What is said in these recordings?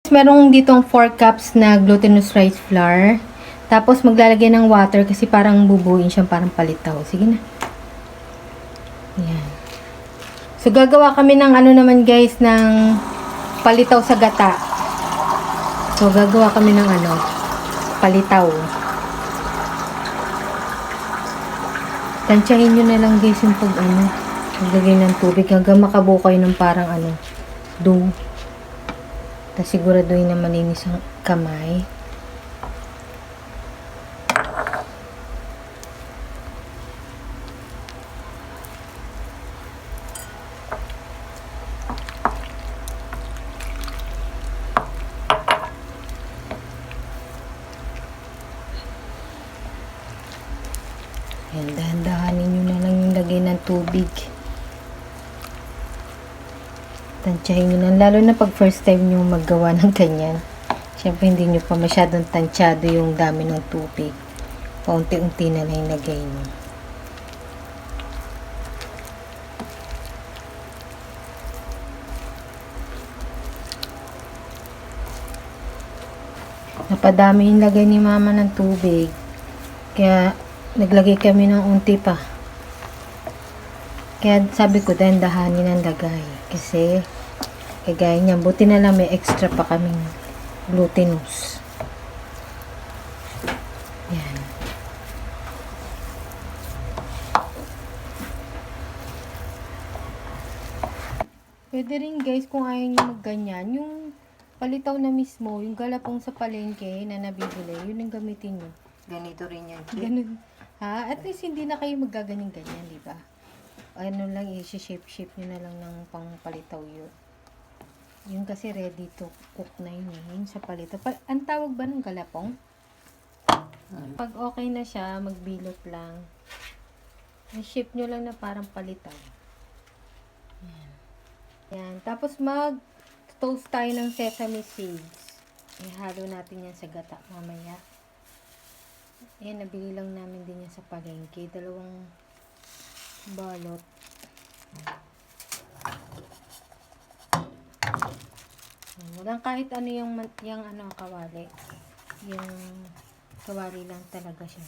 Merong ditong 4 cups na glutinous rice flour. Tapos maglalagay ng water kasi parang bubuin siyang parang palitaw. Sige na. Ayan. So gagawa kami ng ano naman guys, ng palitaw sa gata. So gagawa kami ng ano, palitaw. Tansyahin nyo na lang guys yung pag ano, maglagay ng tubig hanggang makabukay ng parang ano, dough. Tapos siguraduhin na malinis ang kamay. Ayan, dahan-dahanin nyo na lang yung lagay ng tubig. Tansyahin nyo lang, lalo na pag first time nyo maggawa ng ganyan. Siyempre hindi nyo pa masyadong tansyado yung dami ng tubig. Paunti-unti na lang ilagay nyo. Napadami yung lagay ni mama ng tubig. Kaya naglagay kami ng unti pa. Kaya sabi ko dahan-dahanin ang lagay. Kasi kagaya niya, buti na lang may extra pa kaming glutinous. Yan. Pwede rin guys kung ayaw nyo magganyan, yung palitaw na mismo, yung galapong sa palengke na nabibili, yun ang gamitin nyo. Ganito rin yan. Ganun. Ha? At least hindi na kayo maggaganyan-ganyan, di ba? Ano lang, i-shape-shape nyo na lang ng pangpalitaw yun. Yung kasi ready to cook na yun eh. Yun sa palitaw. Ang tawag ba ng galapong? Pag okay na siya, magbilot lang. I-shape nyo lang na parang palitaw. Yan. Yan. Tapos mag-toast tayo ng sesame seeds. Ihalo natin yan sa gata mamaya. Ayan, nabili lang namin din yan sa palengke. 2 balot. Walang kahit ano yung ano, kawali. Yung kawali lang talaga siya.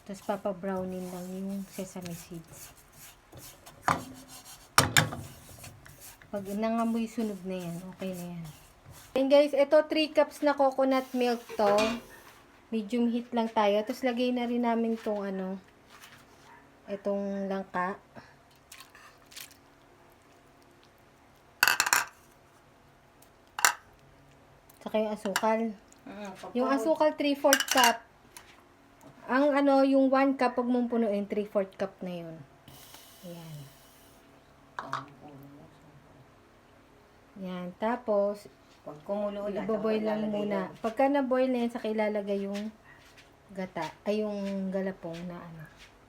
Tapos papa-brownin lang yung sesame seeds. Pag nangamoy sunog na yan, okay na yan. And guys, ito 3 cups na coconut milk to. Medium heat lang tayo. Tapos lagay na rin namin itong ano, itong langka. Saka yung asukal. Yung asukal 3/4 cup. Ang ano, yung 1 cup, pag mong punuin, 3/4 cup na yun. Ayan. Yan. Tapos, Pag kumulo ulit, iboboil lang muna. Pagka na-boil na yan, saka ilalagay yung gata, ay yung galapong na ano,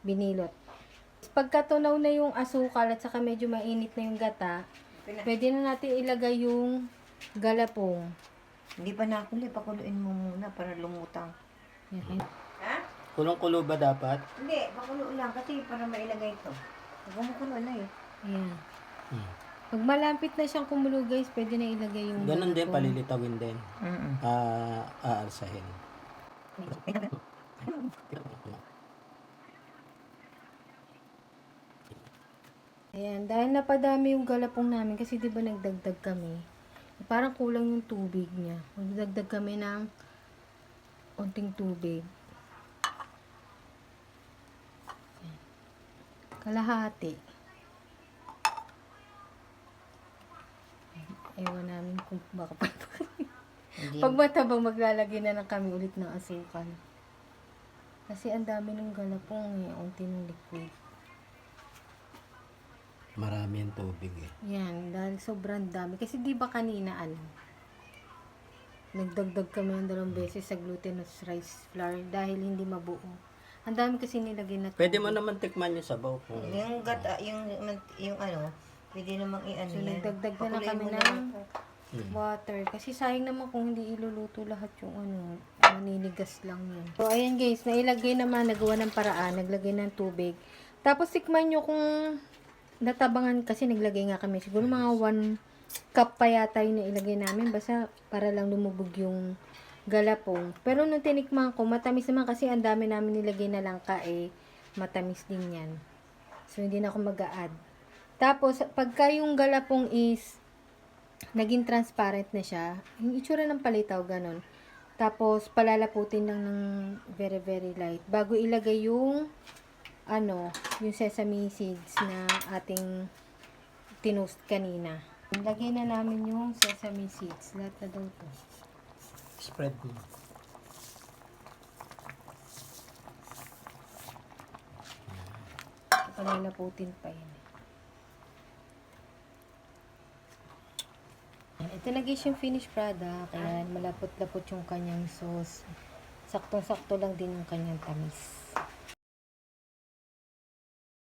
binilot. Pagka tunaw na yung asukal at saka medyo mainit na yung gata, pwede na natin ilagay yung galapong. Hindi pa nakuli, pakuluin mo muna para lumutang. Yan. Ha? Kulong-kulo ba dapat? Hindi, pakulo lang kasi para mailagay ito. Kumukulo na eh. Ayan. Pag malapit na siyang kumulo guys, pwede na ilagay yung Ganon din, galapong. palilitawin din. Aalsahin. Ayan, dahil napadami yung galapong namin kasi 'di ba nagdagdag kami. Parang kulang yung tubig niya. Magdagdag kami ng unting tubig. Ayan. Kalahati. Ewan namin kung baka pag matabang maglalagay na lang kami ulit ng asukal. Kasi ang dami ng galapong eh, unti ng liquid. Marami ang tubig eh. Yan, dahil sobrang dami. Kasi di ba kanina ano, nagdagdag kami ng 2 beses sa glutinous rice flour dahil hindi mabuo. Ang dami kasi nilagay na tubig. Pwede mo naman tikman yung sabaw. Yung gata, yung ano, pwede namang i-ano So, yan. nagdagdag na lang Pakuluin kami mo ng lang. water. Kasi sayang naman kung hindi iluluto lahat yung ano, maninigas lang yan. So, ayan guys, nailagay naman, nagawa ng paraan, naglagay ng tubig. Tapos, tikman nyo kung natabangan kasi naglagay nga kami. Siguro mga cup pa yata yung nailagay namin. Basta para lang lumubog yung galapong. Pero nung tinikman ko, matamis naman kasi ang dami namin nilagay na langka matamis din yan. So, hindi na ako mag-a-add. Tapos, pagka yung galapong is naging transparent na siya, yung itsura ng palitaw, ganun. Tapos, palalaputin lang ng very, very light. Bago ilagay yung, yung sesame seeds na ating tinost kanina. Lagay na namin yung sesame seeds. Lahat na daw to. Spread ko. Palalaputin pa yun. Ito na guys yung finished product. Ayan, malapot-lapot yung kanyang sauce. Saktong-sakto lang din yung kanyang tamis.